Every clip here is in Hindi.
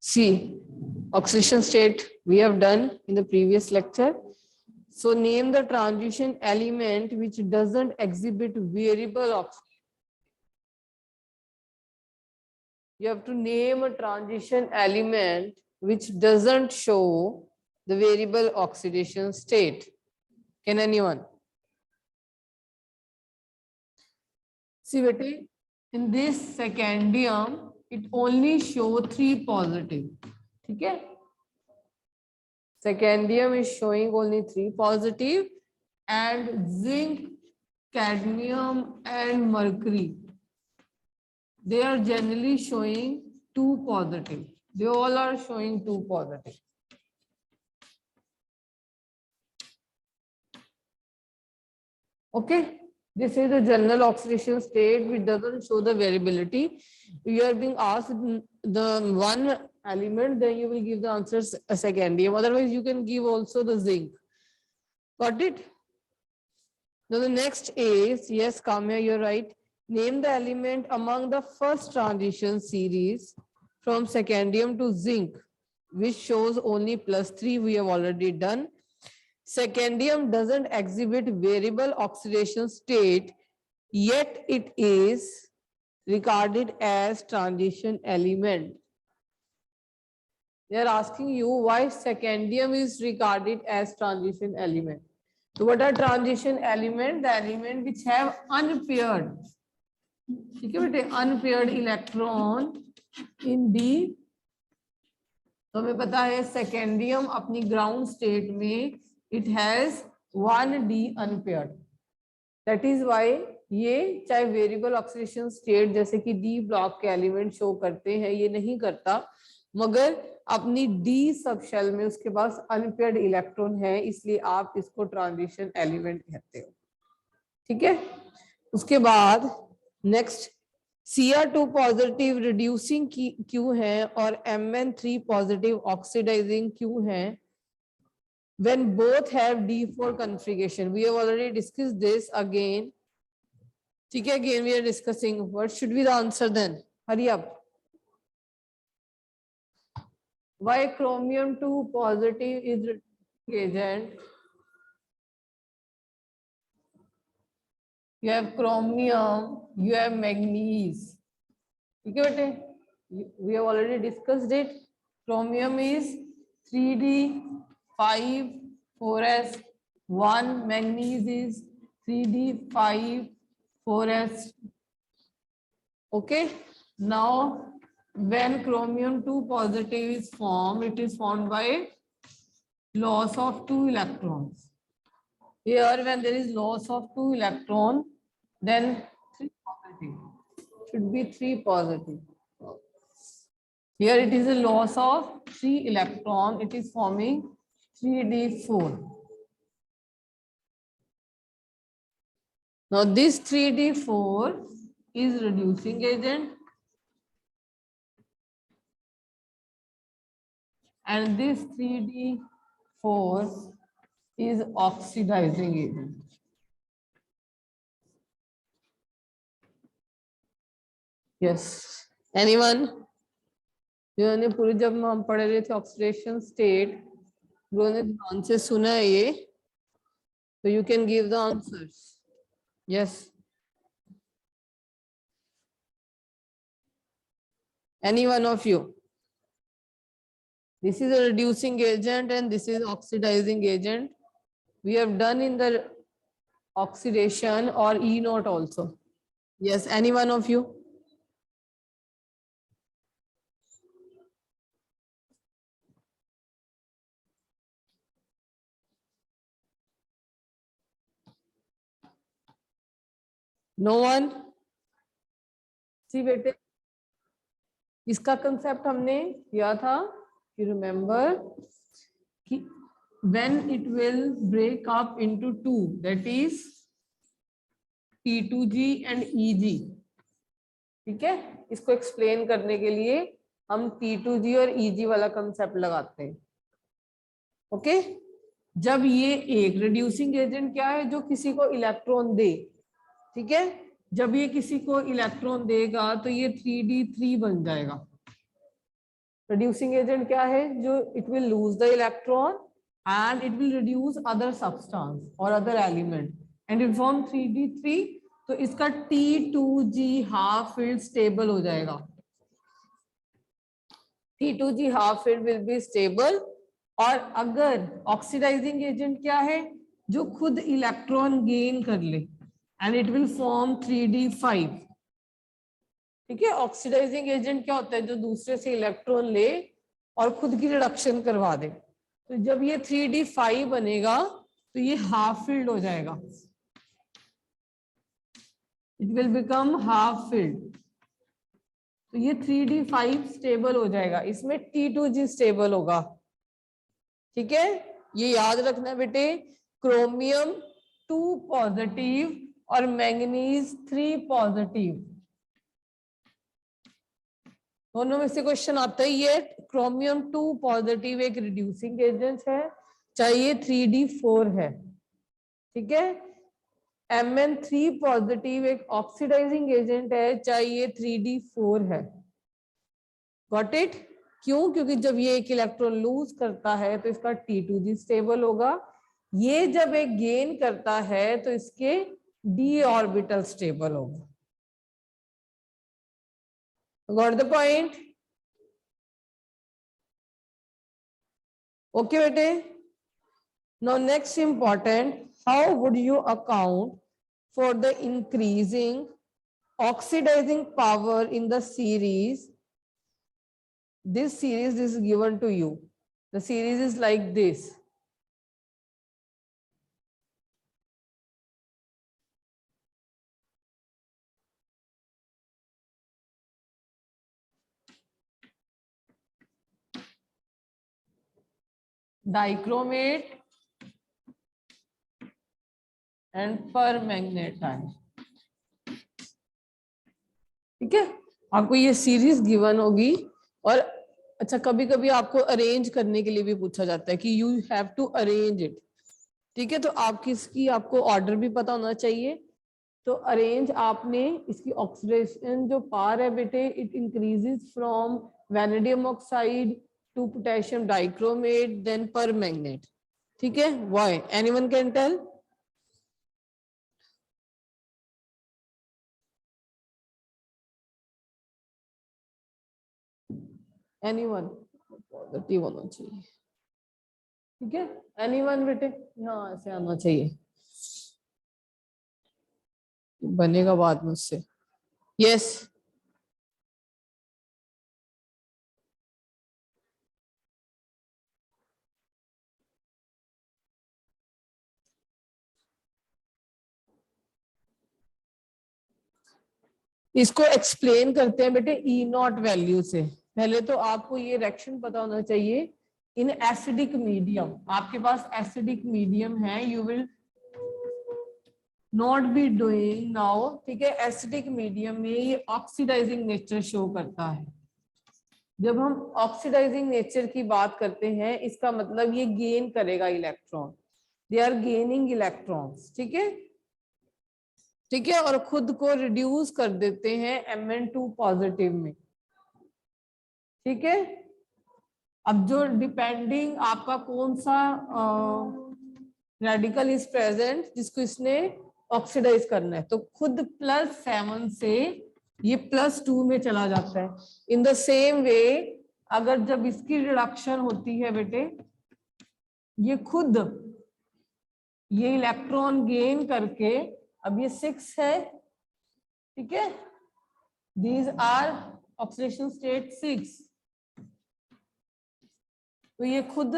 See, oxidation state we have done in the previous lecture. So name the transition element which doesn't exhibit variable oxidation. You have to name a transition element which doesn't show the variable oxidation state. Can anyone? See, beti, in this scandium, it only show 3 positive. Okay? Scandium is showing only 3 positive, and zinc, cadmium, and mercury, they are generally showing 2 positive. They all are showing 2 positive. Okay, this is the general oxidation state which doesn't show the variability. You are being asked the one element, then you will give the answers a scandium. Otherwise, you can give also the zinc. Got it? Now the next is, yes, Kamya, you're right. Name the element among the first transition series from scandium to zinc, which shows only +3. We have already done. Scandium doesn't exhibit variable oxidation state, yet it is regarded as transition element. They are asking you why scandium is regarded as transition element. So what are transition element? The element which have unpaired, unpaired electron in the, तो हमें पता है scandium अपनी ground state में it has 1d unpaired. That is why ये चाहे वेरिएबल ऑक्सीडेशन स्टेट जैसे कि डी ब्लॉक के एलिमेंट शो करते हैं, ये नहीं करता, मगर अपनी डी सब शेल में उसके पास अनपेयर्ड इलेक्ट्रॉन है, इसलिए आप इसको ट्रांजिशन एलिमेंट कहते हो. ठीक है. उसके बाद नेक्स्ट Cr2 पॉजिटिव रिड्यूसिंग क्यों है और Mn3 पॉजिटिव ऑक्सीडाइजिंग क्यों है when both have D4 configuration. We have already discussed this again. ठीक है, again we are discussing what should be the answer then. Hurry up. Why chromium 2 positive is agent? You have chromium, you have manganese. ठीक है बेटे, we have already discussed it. Chromium is 3d5 4s 1, manganese is 3d5 4s. Okay, now when chromium 2 positive is formed, it is formed by loss of 2 electrons. Here when there is loss of 2 electron, then 3 positive should be 3 positive. Here it is a loss of 3 electron, it is forming 3d4. Now this 3d4 is reducing agent and this 3d4 is oxidizing agent. Yes, anyone? जिन्होंने पूरी जब हम पढ़ रहे थे ऑक्सीडेशन स्टेट, उन्होंने ध्यान से सुना है ये, तो you can give the answers. Yes. Any one of you? This is a reducing agent and this is oxidizing agent. We have done in the oxidation or E0 also. Yes, any one of you? No one? See बेटे, इसका कंसेप्ट हमने किया था, you remember कि when it will break up into two, that is T2G and EG. ठीक है, इसको एक्सप्लेन करने के लिए हम T2G और EG वाला कंसेप्ट लगाते हैं. ओके, जब ये एक रिड्यूसिंग एजेंट क्या है, जो किसी को इलेक्ट्रॉन दे. ठीक है, जब ये किसी को इलेक्ट्रॉन देगा तो ये 3d3 बन जाएगा. reducing agent क्या है? जो it will lose the electron and it will reduce other substance or other element and it form 3d3, तो इसका T2G half filled stable हो जाएगा. T2G half filled will be stable. और अगर ऑक्सीडाइजिंग एजेंट क्या है? जो खुद इलेक्ट्रॉन गेन कर ले and it will form 3d5. ठीक है, ऑक्सीडाइजिंग एजेंट क्या होता है? जो दूसरे से इलेक्ट्रॉन ले और खुद की रिडक्शन करवा दे. तो जब ये 3d5 बनेगा तो ये हाफ फिल्ड हो जाएगा. It will become half filled. तो ये 3d5 स्टेबल हो जाएगा. इसमें T2G स्टेबल होगा. ठीक है, ये याद रखना बेटे. क्रोमियम 2 पॉजिटिव और मैंगनीज 3 पॉजिटिव, दोनों में से क्वेश्चन आता ही है. क्रोमियम 2 पॉजिटिव एक रिड्यूसिंग एजेंट है, चाहे ये 3d4 है. ठीक है, Mn3 पॉजिटिव एक ऑक्सीडाइजिंग एजेंट है, चाहे ये 3d4 है. Got it? क्यों? क्योंकि जब ये एक इलेक्ट्रॉन लूज करता है तो इसका T2G स्टेबल होगा. ये जब एक गेन करता है तो इसके d ऑर्बिटल स्टेबल होगा. Got the point? Okay बेटे. Now next important, how would you account for the increasing oxidizing power in the series? This series is given to you. The series is like this. Dichromate and permanganate. ठीक है, आपको ये सीरीज गिवन होगी. और अच्छा, कभी कभी आपको अरेंज करने के लिए भी पूछा जाता है कि you have to arrange it. ठीक है, तो आपकी इसकी आपको ऑर्डर भी पता होना चाहिए. तो अरेंज आपने इसकी ऑक्सीडेशन जो पार है बेटे, it increases from vanadium oxide to potassium dichromate then permanganate. ठीक है, why? Anyone can tell? Anyone? Positive होना चाहिए. ठीक है, anyone बेटे? हाँ, ऐसे आना चाहिए. बनेगा बाद मुझसे. Yes. इसको एक्सप्लेन करते हैं बेटे E0 वैल्यू से. पहले तो आपको ये रिएक्शन पता होना चाहिए. इन एसिडिक मीडियम, आपके पास एसिडिक मीडियम है, you will not be doing now. ठीक है, एसिडिक मीडियम में ये ऑक्सीडाइजिंग नेचर शो करता है. जब हम ऑक्सीडाइजिंग नेचर की बात करते हैं, इसका मतलब ये गेन करेगा electron. They are gaining electrons. ठीक है, ठीक है, और खुद को रिड्यूस कर देते हैं Mn2 पॉजिटिव में. ठीक है, अब जो डिपेंडिंग आपका कौन सा रेडिकल इज प्रेजेंट जिसको इसने ऑक्सीडाइज करना है, तो खुद +7 से ये +2 में चला जाता है. इन द सेम वे अगर जब इसकी रिडक्शन होती है बेटे, ये खुद ये इलेक्ट्रॉन गेन करके, अब ये 6 है. ठीक है, दीज आर ऑक्सीडेशन स्टेट 6. तो ये खुद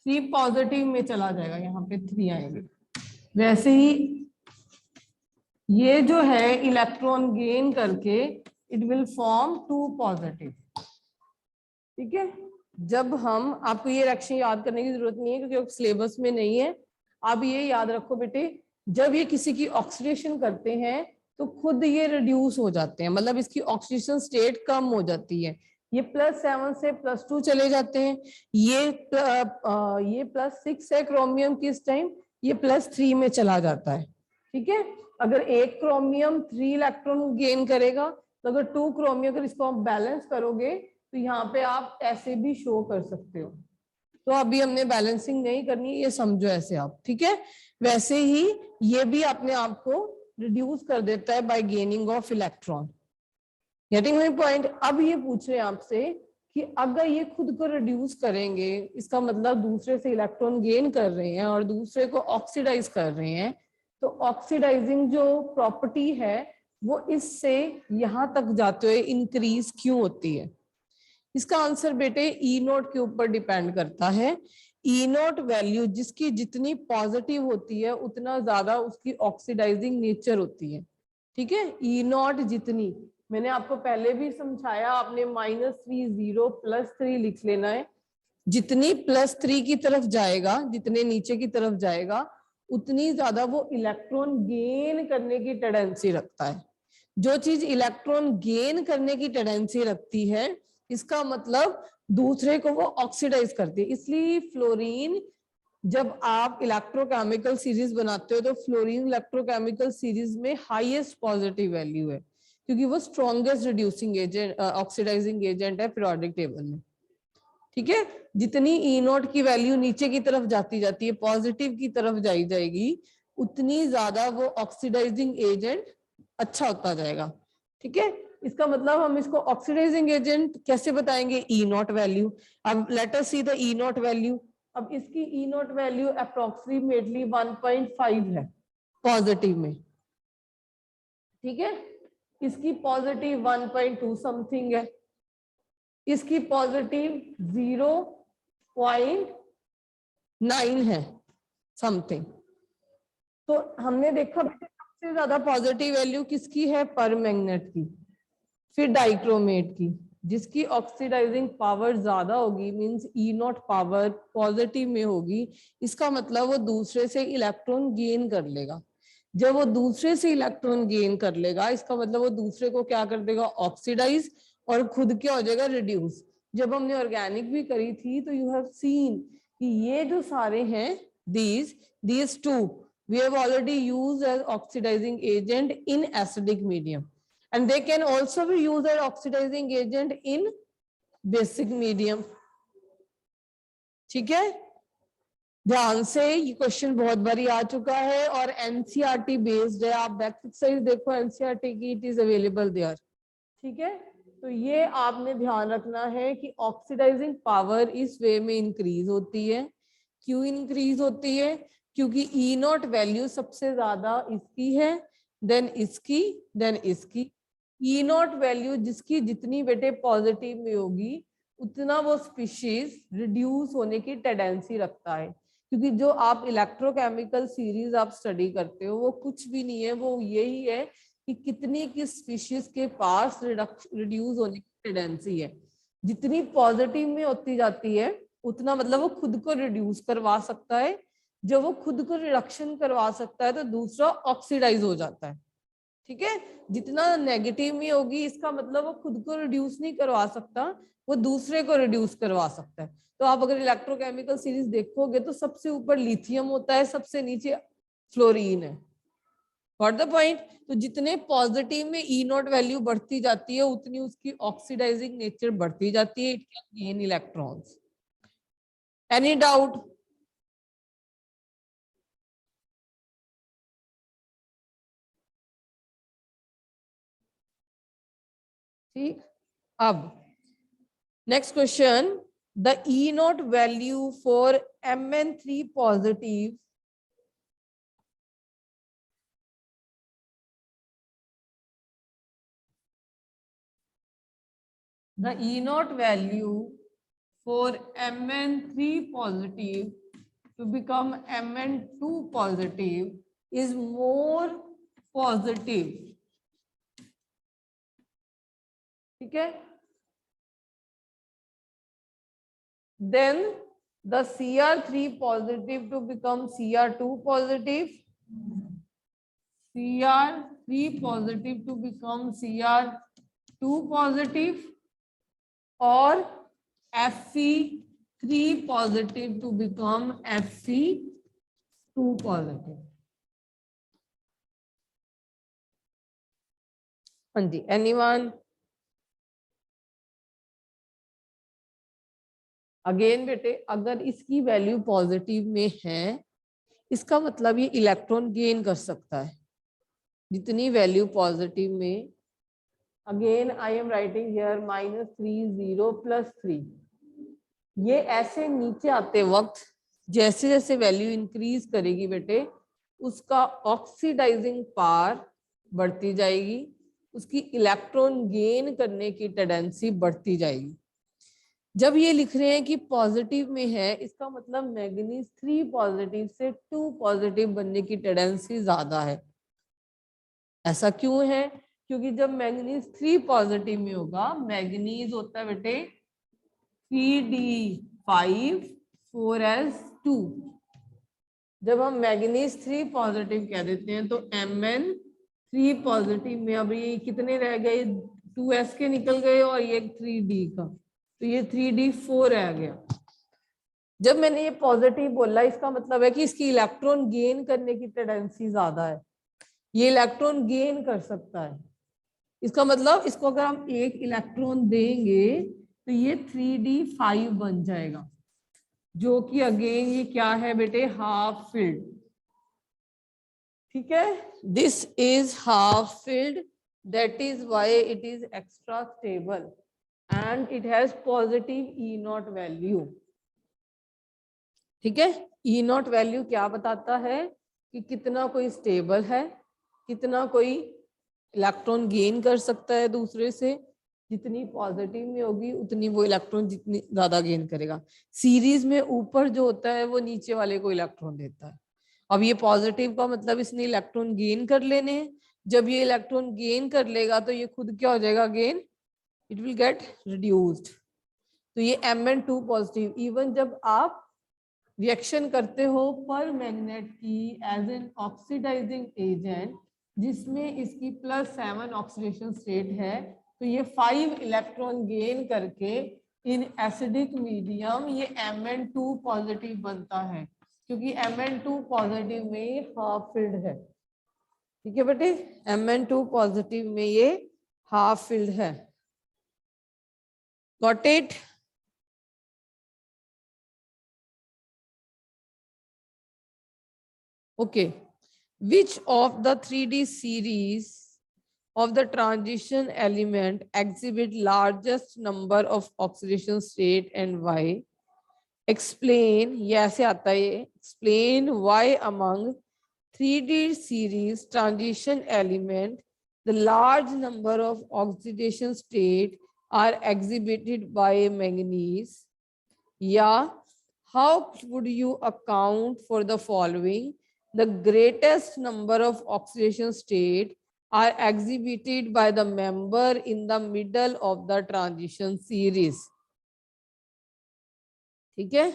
3 पॉजिटिव में चला जाएगा, यहाँ पे 3 आएंगे. वैसे ही ये जो है इलेक्ट्रॉन गेन करके इट विल फॉर्म 2 पॉजिटिव. ठीक है, जब हम, आपको ये रिएक्शन याद करने की जरूरत नहीं है क्योंकि सिलेबस में नहीं है. आप ये याद रखो बेटे, जब ये किसी की ऑक्सीडेशन करते हैं तो खुद ये रिड्यूस हो जाते हैं, मतलब इसकी ऑक्सीडेशन स्टेट कम हो जाती है. ये +7 से +2 चले जाते हैं. ये +6 है क्रोमियम की इस टाइम, ये +3 में चला जाता है. ठीक है, अगर एक क्रोमियम 3 इलेक्ट्रॉन गेन करेगा, तो अगर 2 क्रोमियम, अगर इसको आप बैलेंस करोगे तो यहाँ पे आप ऐसे भी शो कर सकते हो। तो अभी हमने बैलेंसिंग नहीं करनी, ये समझो ऐसे आप, ठीक है। वैसे ही ये भी अपने आप को रिड्यूस कर देता है bye gaining of electron. Getting my point. अब ये पूछ रहे हैं आपसे कि अगर ये खुद को रिड्यूस करेंगे, इसका मतलब दूसरे से इलेक्ट्रॉन गेन कर रहे हैं और दूसरे को ऑक्सीडाइज कर रहे हैं, तो ऑक्सीडाइजिंग जो प्रॉपर्टी है वो इससे यहां तक जाते हुए इंक्रीज क्यों होती है? इसका आंसर बेटे ई नोट के ऊपर डिपेंड करता है। ई नोट वैल्यू जिसकी जितनी पॉजिटिव होती है उतना ज्यादा उसकी ऑक्सीडाइजिंग नेचर होती है, ठीक है। ई नोट जितनी, मैंने आपको पहले भी समझाया, आपने -3 0 +3 लिख लेना है। जितनी +3 की तरफ जाएगा, जितने नीचे की तरफ जाएगा, उतनी ज्यादा वो इलेक्ट्रॉन गेन करने की टेंडेंसी रखता है। जो चीज इलेक्ट्रॉन गेन करने की टेंडेंसी रखती है, इसका मतलब दूसरे को वो ऑक्सीडाइज करती है। इसलिए फ्लोरीन, जब आप इलेक्ट्रोकेमिकल सीरीज बनाते हो तो फ्लोरीन इलेक्ट्रोकेमिकल सीरीज में हाईएस्ट पॉजिटिव वैल्यू है, क्योंकि वो strongest reducing agent, oxidizing agent है पीरियोडिक टेबल में, ठीक है। जितनी ई नोट की वैल्यू नीचे की तरफ जाती जाती है, पॉजिटिव की तरफ जाई जाएगी, उतनी ज्यादा वो ऑक्सीडाइजिंग एजेंट अच्छा होता जाएगा, ठीक है। इसका मतलब हम इसको ऑक्सीडाइजिंग एजेंट कैसे बताएंगे? ई नोट वैल्यू। अब let us see the E note value. अब इसकी ई नोट वैल्यू अप्रोक्सीमेटली 1.5 है पॉजिटिव में, ठीक है। इसकी पॉजिटिव 1.2 समथिंग है, इसकी पॉजिटिव 0.9 है समथिंग। तो हमने देखा सबसे ज्यादा पॉजिटिव वैल्यू किसकी है? परमैंगनेट की, फिर डाइक्रोमेट की। जिसकी ऑक्सीडाइजिंग पावर ज्यादा होगी, means E not power positive में होगी, इसका मतलब वो दूसरे से इलेक्ट्रॉन गेन कर लेगा। जब वो दूसरे से इलेक्ट्रॉन गेन कर लेगा, इसका मतलब वो दूसरे को क्या कर देगा? ऑक्सीडाइज, और खुद क्या हो जाएगा? रिड्यूस। जब हमने ऑर्गेनिक भी करी थी तो यू हैव सीन कि ये जो सारे हैं, these two we have already used as oxidizing agent in acidic medium, and they can also be used as oxidizing agent in basic medium, ठीक है। ध्यान से, ये क्वेश्चन बहुत बारी आ चुका है और एनसीईआरटी बेस्ड है। आप बैक एक्सरसाइज देखो एनसीईआरटी की, इट इज अवेलेबल देयर, ठीक है। तो ये आपने ध्यान रखना है कि ऑक्सीडाइजिंग पावर इस वे में इंक्रीज होती है। क्यों इंक्रीज होती है? क्योंकि ई नॉट वैल्यू सबसे ज्यादा इसकी है, देन इसकी, देन इसकी। ई नॉट वैल्यू जिसकी जितनी बेटे पॉजिटिव में होगी, उतना वो स्पीशीज रिड्यूस होने की टेंडेंसी रखता है। क्योंकि जो आप इलेक्ट्रोकेमिकल सीरीज आप स्टडी करते हो वो कुछ भी नहीं है, वो यही है कि कितनी किस स्पीशीज के पास रिड्यूस होने की टेंडेंसी है। जितनी पॉजिटिव में होती जाती है उतना मतलब वो खुद को रिड्यूस करवा सकता है। जब वो खुद को रिडक्शन करवा सकता है तो दूसरा ऑक्सीडाइज हो जाता है, ठीक है। जितना नेगेटिव में होगी, इसका मतलब वो खुद को रिड्यूस नहीं करवा सकता, वो दूसरे को रिड्यूस करवा सकता है। तो आप अगर इलेक्ट्रोकेमिकल सीरीज देखोगे तो सबसे ऊपर लिथियम होता है, सबसे नीचे फ्लोरीन है। What the point? तो जितने पॉजिटिव में ई नॉट वैल्यू बढ़ती जाती है उतनी उसकी ऑक्सीडाइजिंग नेचर बढ़ती जाती है। It can gain electrons. Any doubt? ठीक। अब next question, the E not value for Mn3 positive the E naught value for Mn3 positive to become Mn2 positive is more positive, ठीक है। Then the Cr3 positive to become Cr2 positive, Cr3 positive to become Cr2 positive, और Fe3 positive to become Fe2 positive। हाँ जी, एनीवन? अगेन बेटे अगर इसकी वैल्यू पॉजिटिव में है, इसका मतलब ये इलेक्ट्रॉन गेन कर सकता है। जितनी वैल्यू पॉजिटिव में, again I am writing here -3 0 +3, ये ऐसे नीचे आते वक्त जैसे जैसे वैल्यू इंक्रीज करेगी बेटे, उसका ऑक्सीडाइजिंग पावर बढ़ती जाएगी, उसकी इलेक्ट्रॉन गेन करने की टेंडेंसी बढ़ती जाएगी। जब ये लिख रहे हैं कि पॉजिटिव में है, इसका मतलब मैग्नीज 3 पॉजिटिव से 2 पॉजिटिव बनने की टेंडेंसी ज्यादा है। ऐसा क्यों है? क्योंकि जब मैग्नीज 3 पॉजिटिव में होगा, मैग्नीज होता है बेटे 3d5 4s2। जब हम मैग्नीज 3 पॉजिटिव कह देते हैं तो Mn3 पॉजिटिव में अब ये कितने रह गए, 2s के निकल गए और ये 3d का, तो ये 3d4 रह गया। जब मैंने ये पॉजिटिव बोला, इसका मतलब है कि इसकी इलेक्ट्रॉन गेन करने की टेंडेंसी ज्यादा है, ये इलेक्ट्रॉन गेन कर सकता है। इसका मतलब इसको अगर हम एक इलेक्ट्रॉन देंगे तो ये 3d5 बन जाएगा, जो कि अगेन ये क्या है बेटे, हाफ फिल्ड। ठीक है, this is half filled, that is why it is extra stable and it has positive E0 value. ठीक है, E0 वैल्यू क्या बताता है कि कितना कोई स्टेबल है, कितना कोई इलेक्ट्रॉन गेन कर सकता है दूसरे से। जितनी पॉजिटिव में होगी उतनी वो इलेक्ट्रॉन जितनी ज्यादा गेन करेगा। सीरीज में ऊपर जो होता है वो नीचे वाले को इलेक्ट्रॉन देता है। अब ये पॉजिटिव का मतलब इसने इलेक्ट्रॉन गेन कर लेने हैं। जब ये इलेक्ट्रॉन गेन कर लेगा तो ये खुद क्या हो जाएगा, gain, it will get reduced. तो ये Mn2 पॉजिटिव, इवन जब आप रिएक्शन करते हो पर मैग्नेट की एज एन ऑक्सीडाइजिंग एजेंट, जिसमें इसकी +7 ऑक्सीडेशन स्टेट है, तो ये 5 इलेक्ट्रॉन गेन करके इन एसिडिक मीडियम ये Mn2 पॉजिटिव बनता है, क्योंकि Mn2 पॉजिटिव में ये हाफ फिल्ड है। ठीक है बेटे, Mn2 पॉजिटिव में ये हाफ फिल्ड है। Got it? Okay, which of the 3D series of the transition element exhibit largest number of oxidation state and why? Explain, ये ऐसे आता है, explain why among 3D series transition element the large number of oxidation state are exhibited by manganese. Yeah, how would you account for the following? The greatest number of oxidation state are exhibited by the member in the middle of the transition series. ठीक है,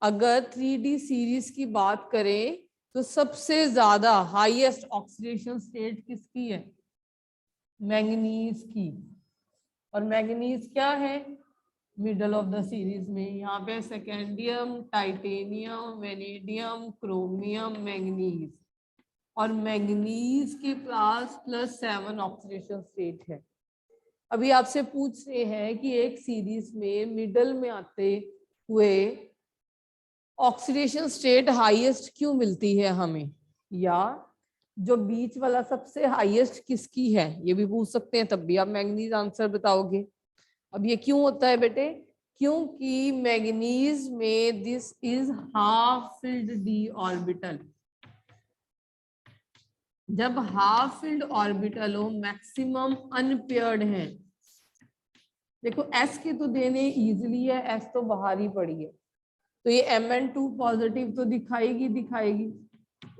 अगर 3D सीरीज की बात करें तो सबसे ज्यादा हाईएस्ट ऑक्सीडेशन स्टेट किसकी है, मैंगनीज की। और मैंगनीज क्या है, मिडल ऑफ द सीरीज में। यहाँ पे सेकेंडियम, टाइटेनियम, वेनेडियम, क्रोमियम, मैंगनीज, और मैंगनीज के पास +7 ऑक्सीडेशन स्टेट है। अभी आपसे पूछ रहे हैं कि एक सीरीज में मिडल में आते हुए ऑक्सीडेशन स्टेट हाईएस्ट क्यों मिलती है हमें, या जो बीच वाला सबसे हाईएस्ट किसकी है, ये भी पूछ सकते हैं, तब भी आप मैंगनीज आंसर बताओगे। अब ये क्यों होता है बेटे, क्योंकि मैग्नीज में this is half filled d orbital. जब हाफ फिल्ड ऑर्बिटल हो, मैक्सिमम अनपेयर्ड है। देखो s के तो देने इजीली है, s तो बाहर ही पड़ी है, तो ये Mn2 पॉजिटिव तो दिखाएगी।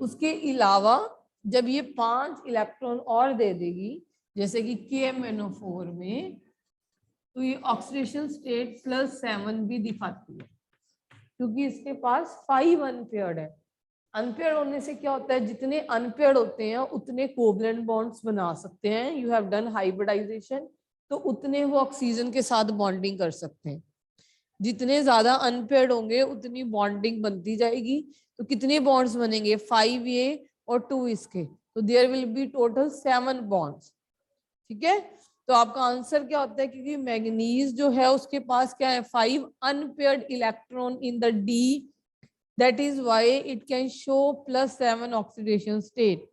उसके अलावा जब ये 5 इलेक्ट्रॉन और दे देगी, जैसे कि KMnO4 में, तो ये ऑक्सीडेशन स्टेट +7 भी दिखाती है, क्योंकि इसके पास 5 अनपेयर्ड है। अनपेयर्ड होने से क्या होता है, जितने अनपेयर्ड होते हैं उतने कोवलेंट बॉन्ड्स बना सकते हैं। यू हैव डन हाइब्रिडाइजेशन, तो उतने वो ऑक्सीजन के साथ बॉन्डिंग कर सकते हैं। जितने ज्यादा अनपेयर्ड होंगे उतनी बॉन्डिंग बनती जाएगी। तो कितने बॉन्ड्स बनेंगे, 5 ये और 2 इसके, तो there will be total 7 bonds. ठीक है, तो आपका आंसर क्या होता है, क्योंकि मैग्नीज जो है उसके पास क्या है 5 unpaired electron in the D, that is why it can show +7 oxidation state.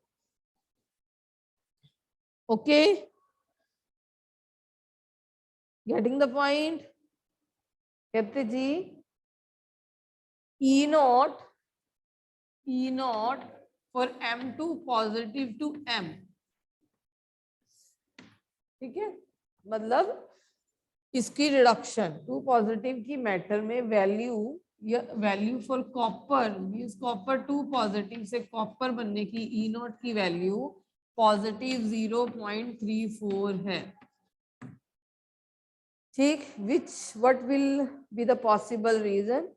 Okay, getting the point. कहते जी E naught for M2 positive to M, ठीक है, मतलब इसकी रिडक्शन 2 पॉजिटिव की मैटर में value for copper means copper 2 positive से कॉपर बनने की ई नॉट की वैल्यू पॉजिटिव 0.34 है। ठीक, what will be the possible reason,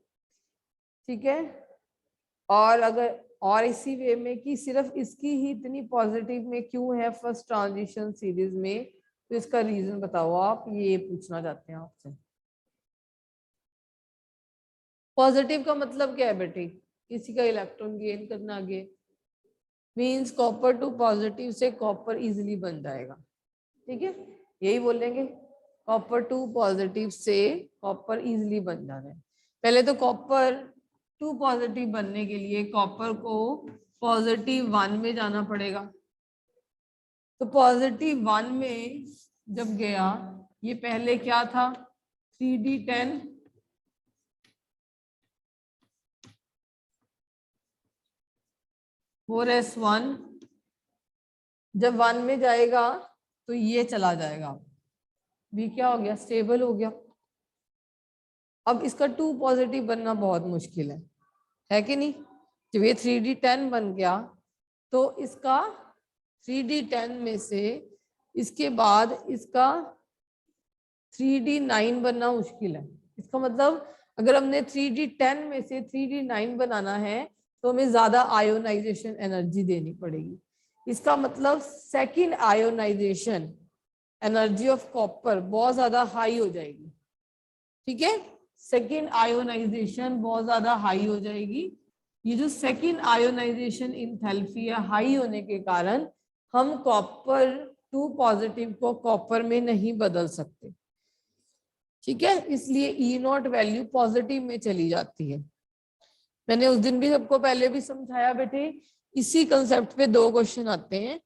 ठीक है। और अगर और इसी वे में कि सिर्फ इसकी ही इतनी पॉजिटिव में क्यों है फर्स्ट ट्रांजिशन सीरीज में, तो इसका रीजन बताओ आप, ये पूछना चाहते हैं आपसे। पॉजिटिव का मतलब क्या है बेटे, किसी का इलेक्ट्रॉन गेन करना आगे, मींस कॉपर 2 पॉजिटिव से कॉपर इजीली बन जाएगा, ठीक है, यही बोलेंगे, कॉपर 2 पॉजिटिव से कॉपर इजीली बन जा रहा है। पहले तो कॉपर 2 पॉजिटिव बनने के लिए कॉपर को +1 में जाना पड़ेगा, तो +1 में जब गया, ये पहले क्या था 3d10 4s1, जब 1 में जाएगा तो ये चला जाएगा, भी क्या हो गया स्टेबल हो गया। अब इसका 2 पॉजिटिव बनना बहुत मुश्किल है कि नहीं, जब ये 3d10 बन गया तो इसका 3d10 में से इसके बाद इसका 3d9 बनना मुश्किल है। इसका मतलब अगर हमने 3d10 में से 3d9 बनाना है तो हमें ज्यादा आयोनाइजेशन एनर्जी देनी पड़ेगी। इसका मतलब second ionisation energy of copper बहुत ज्यादा हाई हो जाएगी, ठीक है, सेकेंड आयोनाइजेशन बहुत ज्यादा हाई हो जाएगी। ये जो सेकेंड आयोनाइजेशन इंथैल्पी है हाई होने के कारण हम कॉपर 2 पॉजिटिव को कॉपर में नहीं बदल सकते, ठीक है, इसलिए ई नॉट वैल्यू पॉजिटिव में चली जाती है। मैंने उस दिन भी सबको पहले भी समझाया बेटे, इसी कंसेप्ट पे 2 क्वेश्चन आते हैं,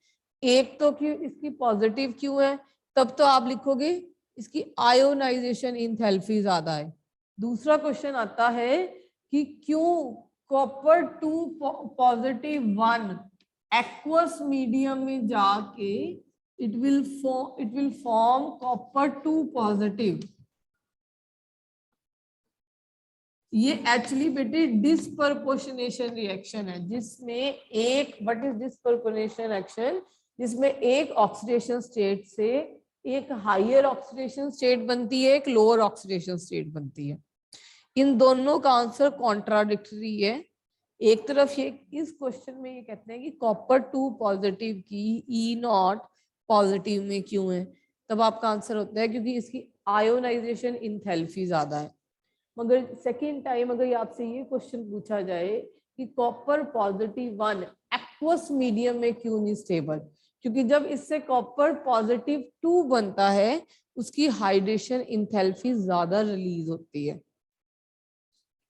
एक तो कि इसकी पॉजिटिव क्यों है, तब तो आप लिखोगे इसकी आयोनाइजेशन इंथैल्पी ज्यादा है। दूसरा क्वेश्चन आता है कि क्यों कॉपर 2 पॉजिटिव 1 एक्वस मीडियम में जाके it will form copper 2 positive. ये एक्चुअली बेटे डिस्प्रपोर्शनेशन रिएक्शन है, जिसमें एक व्हाट इज डिस्प्रपोर्शनेशन एक्शन, जिसमें एक ऑक्सीडेशन स्टेट से एक हायर ऑक्सीडेशन स्टेट बनती है, एक लोअर ऑक्सीडेशन स्टेट बनती है। इन दोनों का आंसर कॉन्ट्राडिक्टरी है। एक तरफ ये इस क्वेश्चन में ये कहते हैं कि कॉपर 2 पॉजिटिव की ई नॉट पॉजिटिव में क्यों है, तब आपका आंसर होता है क्योंकि इसकी आयोनाइजेशन इंथैल्पी ज्यादा है। मगर सेकेंड टाइम अगर आपसे ये क्वेश्चन पूछा जाए कि कॉपर पॉजिटिव 1 एक्वस मीडियम में क्यों नहीं स्टेबल, क्योंकि जब इससे कॉपर पॉजिटिव 2 बनता है उसकी हाइड्रेशन इंथैल्पी ज्यादा रिलीज होती है,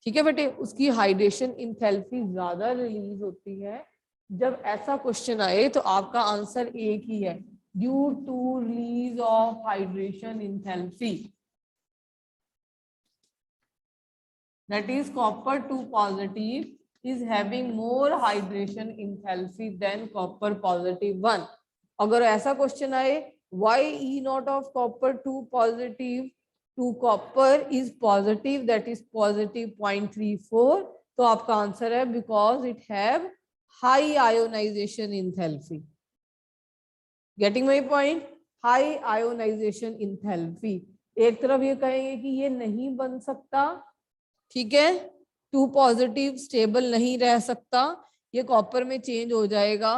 ठीक है बेटे, उसकी हाइड्रेशन इंथैल्पी ज्यादा रिलीज होती है। जब ऐसा क्वेश्चन आए तो आपका आंसर एक ही है, due to release of hydration enthalpy, that is copper 2 positive is having more hydration enthalpy than copper positive 1। अगर ऐसा क्वेश्चन आए why E naught of copper 2 positive to copper is positive, that is positive 0.34, तो आपका आंसर है because it have high ionization enthalpy। Getting my point? High ionization enthalpy। एक तरफ ये कहेंगे कि ये नहीं बन सकता, ठीक है, 2 पॉजिटिव स्टेबल नहीं रह सकता, ये कॉपर में चेंज हो जाएगा,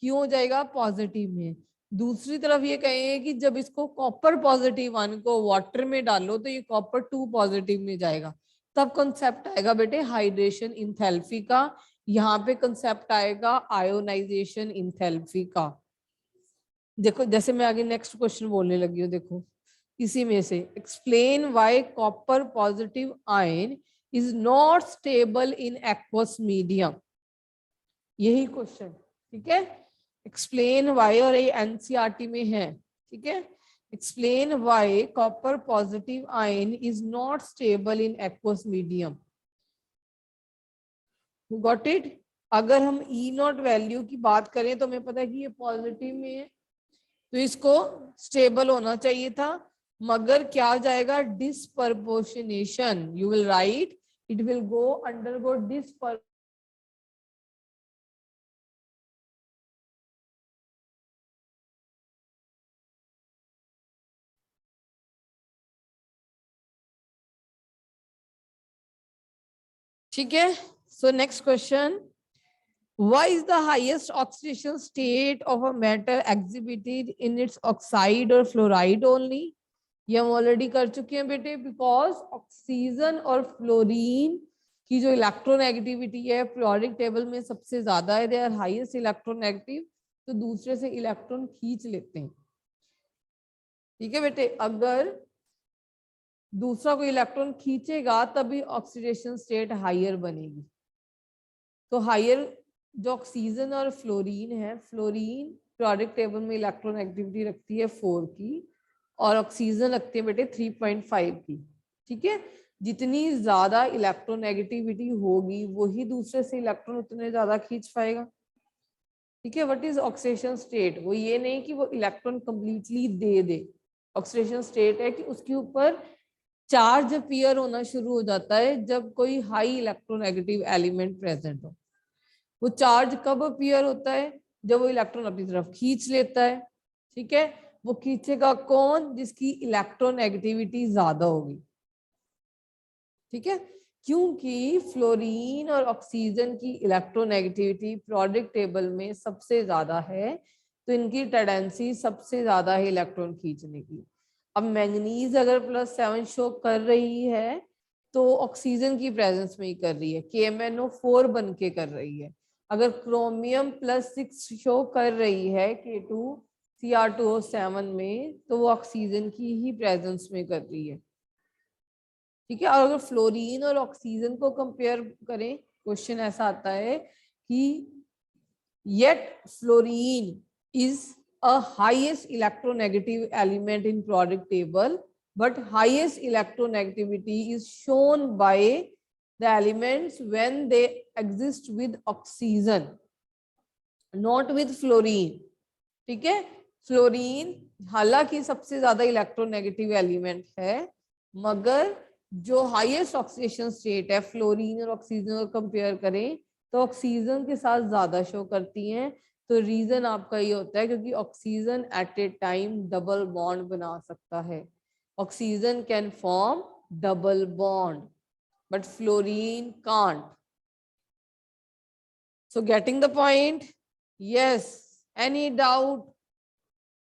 क्यों हो जाएगा पॉजिटिव में। दूसरी तरफ ये कहेंगे कि जब इसको कॉपर पॉजिटिव 1 को वाटर में डालो तो ये कॉपर 2 पॉजिटिव में जाएगा, तब कंसेप्ट आएगा बेटे हाइड्रेशन इंथैल्पी का, यहाँ पे कंसेप्ट आएगा आयोनाइजेशन इंथैल्पी का। देखो जैसे मैं आगे नेक्स्ट क्वेश्चन बोलने लगी हूँ, देखो इसी में से, explain why copper positive ion is not stable in aqueous medium, यही क्वेश्चन, ठीक है। एक्सप्लेन व्हाई, और ये एनसीईआरटी में है, ठीक है। Explain why copper positive ion is not stable in aqueous medium, got it. अगर हम ई नॉट वैल्यू की बात करें तो हमें पता है कि ये पॉजिटिव में है, तो इसको स्टेबल होना चाहिए था, मगर क्या आ जाएगा, disproportionation, you will write it will go undergo डिसपर, ठीक है। So next question, why is the highest oxidation state of a metal exhibited in its oxide or fluoride only, ये हम ऑलरेडी कर चुके हैं बेटे, बिकॉज ऑक्सीजन और फ्लोरीन की जो इलेक्ट्रोनेगेटिविटी है पीरियोडिक टेबल में सबसे ज्यादा है, दे आर हाईएस्ट इलेक्ट्रोनेगेटिव, तो दूसरे से इलेक्ट्रॉन खींच लेते हैं, ठीक है बेटे। अगर दूसरा कोई इलेक्ट्रॉन खींचेगा तभी ऑक्सीडेशन स्टेट हाइयर बनेगी। तो हाइयर जो ऑक्सीजन और फ्लोरीन है, फ्लोरीन पीरियोडिक टेबल में इलेक्ट्रोनेगेटिविटी रखती है 4 की, और ऑक्सीजन रखती है बेटे 3.5 की, ठीक है। जितनी ज्यादा इलेक्ट्रोनेगेटिविटी होगी वही दूसरे से इलेक्ट्रॉन उतने ज्यादा खींच पाएगा, ठीक है। व्हाट इज ऑक्सीडेशन स्टेट, वो ये नहीं कि वो इलेक्ट्रॉन कंप्लीटली दे दे, ऑक्सीडेशन स्टेट है कि उसके ऊपर चार्ज अपीयर होना शुरू हो जाता है जब कोई हाई इलेक्ट्रोनेगेटिव एलिमेंट प्रेजेंट हो। वो चार्ज कब अपीयर होता है, जब वो इलेक्ट्रॉन अपनी तरफ खींच लेता है, ठीक है। वो खींचेगा कौन, जिसकी इलेक्ट्रोनेगेटिविटी ज्यादा होगी, ठीक है। क्योंकि फ्लोरीन और ऑक्सीजन की इलेक्ट्रोनेगेटिविटी पीरियोडिक टेबल में सबसे ज्यादा है, तो इनकी टेंडेंसी सबसे ज्यादा है इलेक्ट्रॉन खींचने की। अब मैंगनीज अगर +7 शो कर रही है तो ऑक्सीजन की प्रेजेंस में ही कर रही है, KMnO4 बन के कर रही है। अगर क्रोमियम +6 शो कर रही है K2Cr2O7 में, तो वो ऑक्सीजन की ही प्रेजेंस में कर रही है, ठीक है। और अगर फ्लोरीन और ऑक्सीजन को कंपेयर करें, क्वेश्चन ऐसा आता है कि yet fluorine is a highest electronegative element in periodic table, but highest electronegativity is shown by the elements when they exist with oxygen, not with fluorine, ठीक है। फ्लोरीन हालांकि सबसे ज्यादा इलेक्ट्रोनेगेटिव एलिमेंट है, मगर जो हाईएस्ट ऑक्सीडेशन स्टेट है फ्लोरीन और ऑक्सीजन को कंपेयर करें तो ऑक्सीजन के साथ ज्यादा शो करती हैं। तो रीजन आपका ये होता है क्योंकि oxygen at a time double bond बना सकता है, oxygen can form double bond but fluorine can't. So getting the point, yes, any doubt?